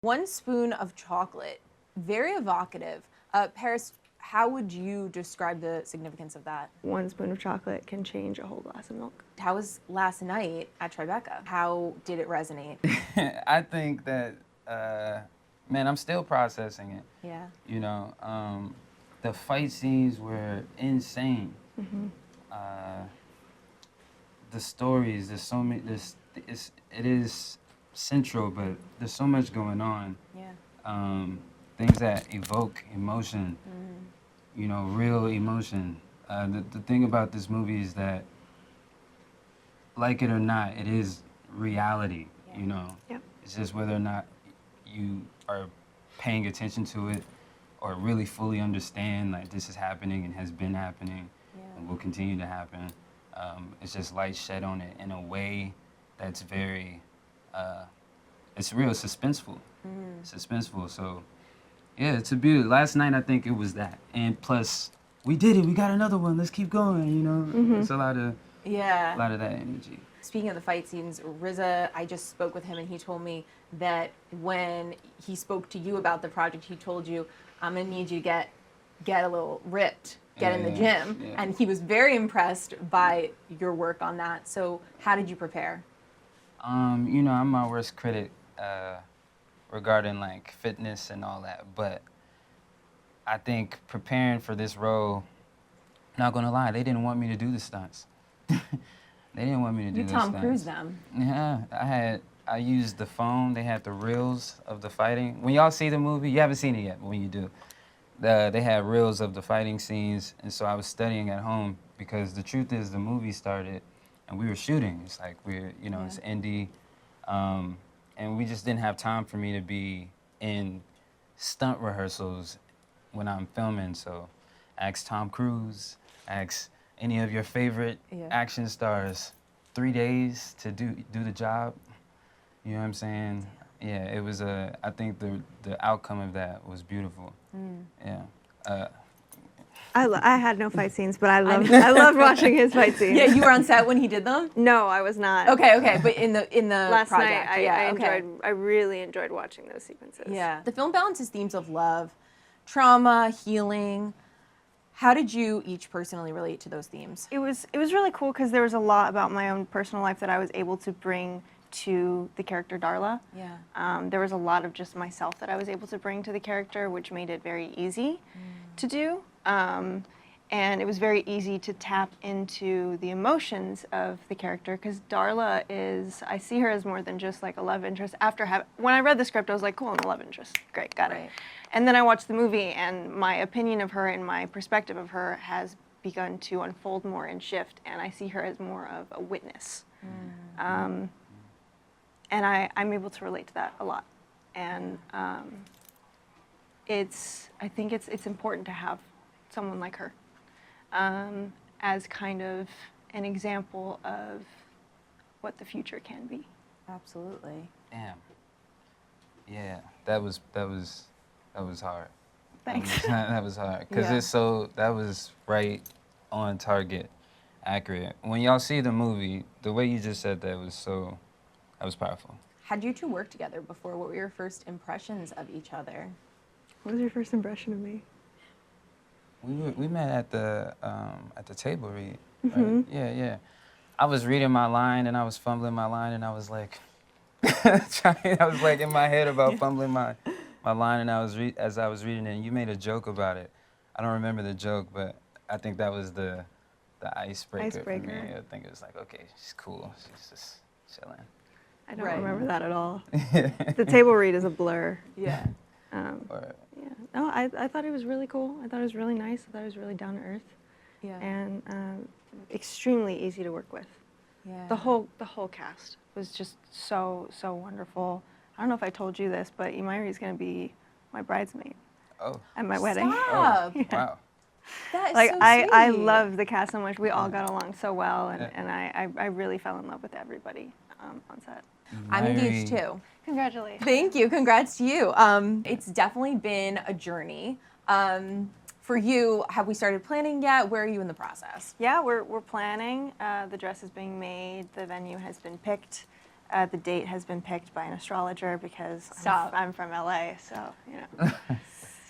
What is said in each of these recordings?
1 spoon of chocolate, very evocative. Paris, how would you describe the significance of that? 1 spoon of chocolate can change a whole glass of milk. How was last night at Tribeca? How did it resonate? I think that, man, I'm still processing it. Yeah. You know, the fight scenes were insane. The stories, there's so many, it is central, but there's so much going on. Yeah. Things that evoke emotion, you know, real emotion. The thing about this movie is that, like it or not, it is reality, you know? Yep. It's just whether or not you are paying attention to it or really fully understand, like, this is happening and has been happening and will continue to happen. It's just light shed on it in a way that's very, it's real suspenseful. Suspenseful, so yeah, it's a beauty. Last night I think it was that, and plus we did it. We got another one. Let's keep going. You know, it's a lot of that energy. Speaking of the fight scenes, Riza, I just spoke with him and he told me that when he spoke to you about the project, he told you, "I'm gonna need you to get a little ripped, get in the gym," and he was very impressed by your work on that. So how did you prepare? You know, I'm my worst critic regarding like fitness and all that, but I think preparing for this role, not gonna lie, they didn't want me to do the stunts. They didn't want me to do the stunts. You Tom Cruise them. Yeah, I used the phone. They had the reels of the fighting. When y'all see the movie, you haven't seen it yet, but when you do, they had reels of the fighting scenes, and so I was studying at home because the truth is the movie started and we were shooting. It's like you know, it's indie, and we just didn't have time for me to be in stunt rehearsals when I'm filming. So ask Tom Cruise, ask any of your favorite action stars, 3 days to do the job. You know what I'm saying? Yeah, it was I think the outcome of that was beautiful. Yeah. I had no fight scenes, but I loved watching his fight scenes. Yeah, you were on set when he did them? No, I was not. Okay, but in the last project, night I really enjoyed watching those sequences. Yeah. The film balances themes of love, trauma, healing. How did you each personally relate to those themes? It was really cool because there was a lot about my own personal life that I was able to bring to the character Darla. Yeah. There was a lot of just myself that I was able to bring to the character, which made it very easy to do. And it was very easy to tap into the emotions of the character because Darla I see her as more than just like a love interest. When I read the script, I was like, cool, I'm a love interest. Great, got it. And then I watched the movie and my opinion of her and my perspective of her has begun to unfold more and shift, and I see her as more of a witness. And I'm able to relate to that a lot. And I think it's important to have someone like her as kind of an example of what the future can be. Absolutely. Damn. Yeah, that was hard. Thanks. That was hard because that was right on target, accurate. When y'all see the movie, the way you just said that was powerful. Had you two worked together before? What were your first impressions of each other? What was your first impression of me? We met at the table read. Right? Yeah. I was reading my line and I was fumbling my line and I was like, I was like in my head about fumbling my line and as I was reading it. And you made a joke about it. I don't remember the joke, but I think that was the icebreaker for me. I think it was like, okay, she's cool. She's just chilling. I don't remember that at all. The table read is a blur. Yeah. Yeah. No, I thought it was really cool. I thought it was really nice. I thought it was really down to earth. Yeah. And extremely easy to work with. Yeah. The whole cast was just so wonderful. I don't know if I told you this, but Imairi is going to be my bridesmaid at my wedding. Stop. Oh, wow. That is Like so I sweet. love the cast so much. We all got along so well, and I really fell in love with everybody on set. I'm engaged too. Congratulations. Thank you. Congrats to you. It's definitely been a journey. For you, have we started planning yet? Where are you in the process? Yeah, we're planning. The dress is being made. The venue has been picked. The date has been picked by an astrologer because Stop. I'm from LA, so you know,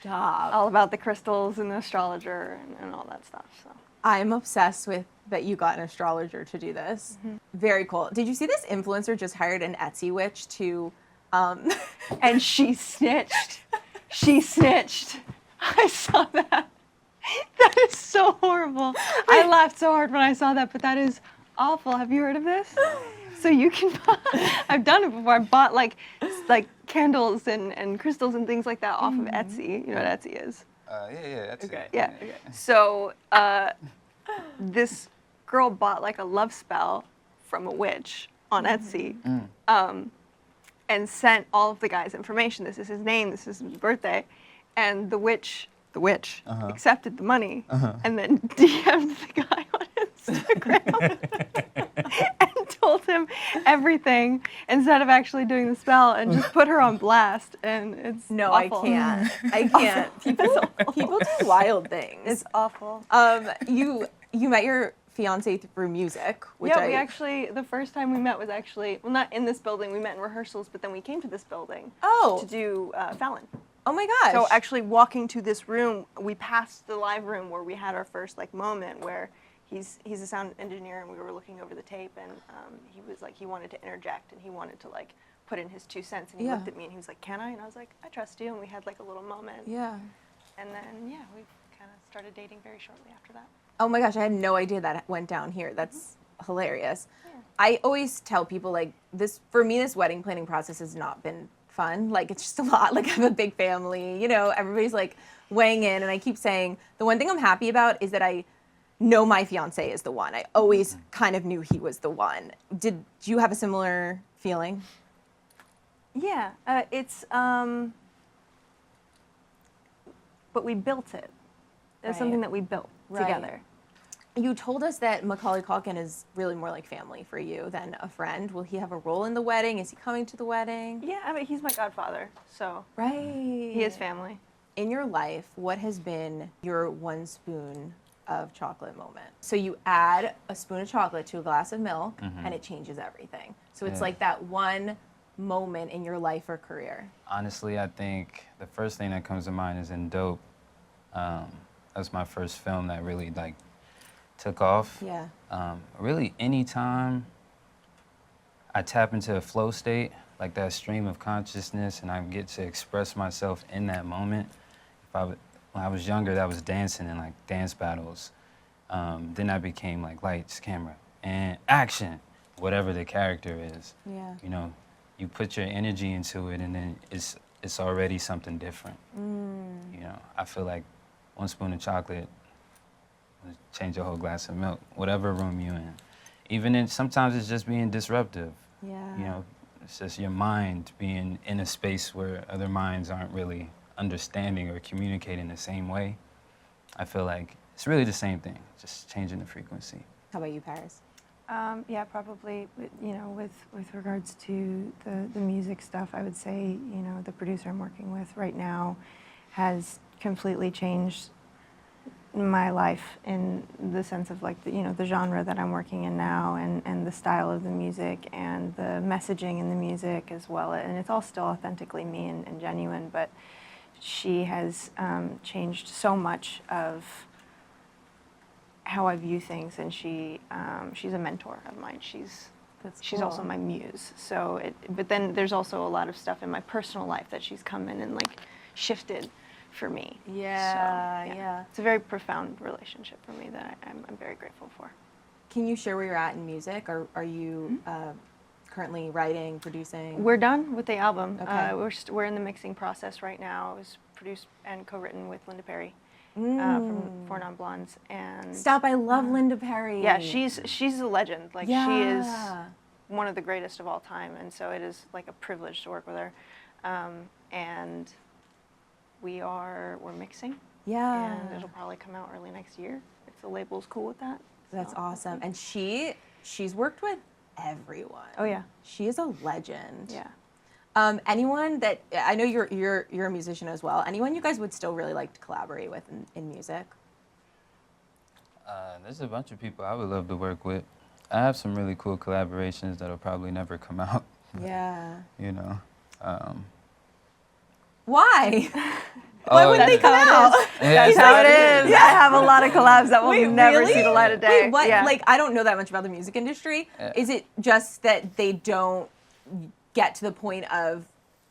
Stop. all about the crystals and the astrologer and all that stuff. So. I'm obsessed with that you got an astrologer to do this. Very cool. Did you see this influencer just hired an Etsy witch to And she snitched. She snitched. I saw that. That is so horrible. I laughed so hard when I saw that, but that is awful. Have you heard of this? So you can buy, I've done it before. I bought like candles and crystals and things like that off of Etsy. You know what Etsy is? Yeah, that's Okay. it. Yeah. So this girl bought like a love spell from a witch on Etsy, and sent all of the guy's information. This is his name. This is his birthday, and the witch accepted the money and then DM'd the guy on Instagram and told him everything instead of actually doing the spell, and just put her on blast. And it's No, awful. I can't. I can't. People do wild things. It's awful. You met your fiance through music, which Yeah, we actually, the first time we met was actually, well, not in this building, we met in rehearsals, but then we came to this building to do Fallon. Oh my gosh. So actually walking to this room, we passed the live room where we had our first like moment where he's a sound engineer and we were looking over the tape, and he was like, he wanted to interject and he wanted to like put in his 2 cents, and he looked at me and he was like, can I? And I was like, I trust you, and we had like a little moment. Yeah. And then, yeah, we kind of started dating very shortly after that. Oh my gosh, I had no idea that went down here. That's hilarious. Yeah. I always tell people like this, for me, this wedding planning process has not been fun. Like it's just a lot. Like I have a big family, you know, everybody's like weighing in, and I keep saying the one thing I'm happy about is that I know my fiance is the one. I always kind of knew he was the one. Did you have a similar feeling? Yeah, it's, but we built it. It's Right. something that we built together. You told us that Macaulay Culkin is really more like family for you than a friend. Will he have a role in the wedding? Is he coming to the wedding? Yeah, I mean, he's my godfather, so Right. he is family. In your life, what has been your 1 spoon of chocolate moment? So you add a spoon of chocolate to a glass of milk, and it changes everything. So it's like that one moment in your life or career. Honestly, I think the first thing that comes to mind is in Dope. That was my first film that really like took off. Yeah. Really, anytime I tap into a flow state, like that stream of consciousness, and I get to express myself in that moment. When I was younger, that was dancing in like dance battles. Then I became like lights, camera, and action, whatever the character is. Yeah. You know, you put your energy into it, and then it's already something different. You know, I feel like 1 spoon of chocolate will change a whole glass of milk, whatever room you're in. Even in, sometimes it's just being disruptive. Yeah. You know, it's just your mind being in a space where other minds aren't really understanding or communicating the same way. I feel like it's really the same thing, just changing the frequency. How about you, Paris? Yeah, probably, you know, with regards to the music stuff, I would say, you know, the producer I'm working with right now has completely changed my life in the sense of like, you know, the genre that I'm working in now, and the style of the music and the messaging in the music as well. And it's all still authentically me and genuine, but she has changed so much of how I view things, and she's a mentor of mine. She's also my muse. So but then there's also a lot of stuff in my personal life that she's come in and like shifted for me. Yeah, So, yeah. It's a very profound relationship for me that I'm very grateful for. Can you share where you're at in music? Are you currently writing, producing? We're done with the album. Okay. We're in the mixing process right now. It was produced and co-written with Linda Perry from Four Non Blondes. And Stop! I love Linda Perry. yeah, she's a legend. Like Yeah. she is one of the greatest of all time, and so it is like a privilege to work with her. And we're mixing. Yeah. And it'll probably come out early next year if the label's cool with that. That's So, awesome. And she's worked with everyone. Oh yeah. She is a legend. Yeah. Anyone that I know you're a musician as well. Anyone you guys would still really like to collaborate with in music? There's a bunch of people I would love to work with. I have some really cool collaborations that'll probably never come out. Yeah. You know. Why? Why wouldn't they come out? That's how it is. Yeah. I have a lot of collabs that will Wait, never really? see the light of day. Wait, what? Yeah. Like, I don't know that much about the music industry. Is it just that they don't get to the point of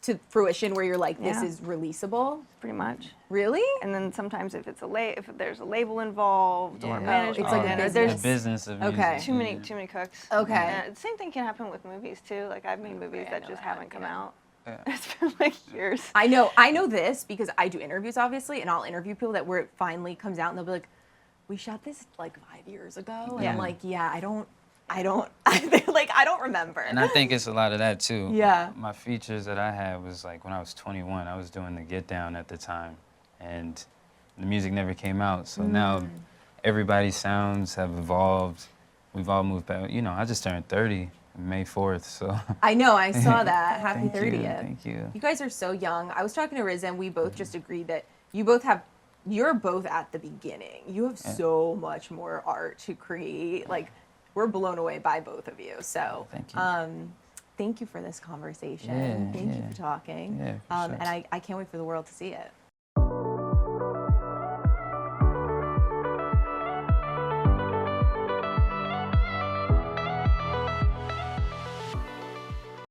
to fruition where you're like, this Yeah. is releasable? Pretty much. Really? And then sometimes if if there's a label involved or Yeah. management, it's like a and business. there's The business of music. Okay. too many cooks. Okay. And the same thing can happen with movies too. Like I've made movies I that know just that, haven't come yeah. out. Yeah. It's been like years. I know this because I do interviews, obviously, and I'll interview people that where it finally comes out and they'll be like, we shot this like 5 years ago. And I'm Yeah. like, yeah, I don't, they're like, I don't remember. And I think it's a lot of that too. Yeah. My features that I had was like when I was 21, I was doing the Get Down at the time, and the music never came out. So now everybody's sounds have evolved. We've all moved back. You know, I just turned 30 May 4th, so. I know, I saw that. Happy Thank you, 30th. thank you. You guys are so young. I was talking to Riz and we both Mm-hmm. just agreed that you're both at the beginning. You have so much more art to create. Like, we're blown away by both of you. So, Thank you. thank you for this conversation. Yeah, Thank you yeah. for talking. Yeah, for sure. And I can't wait for the world to see it.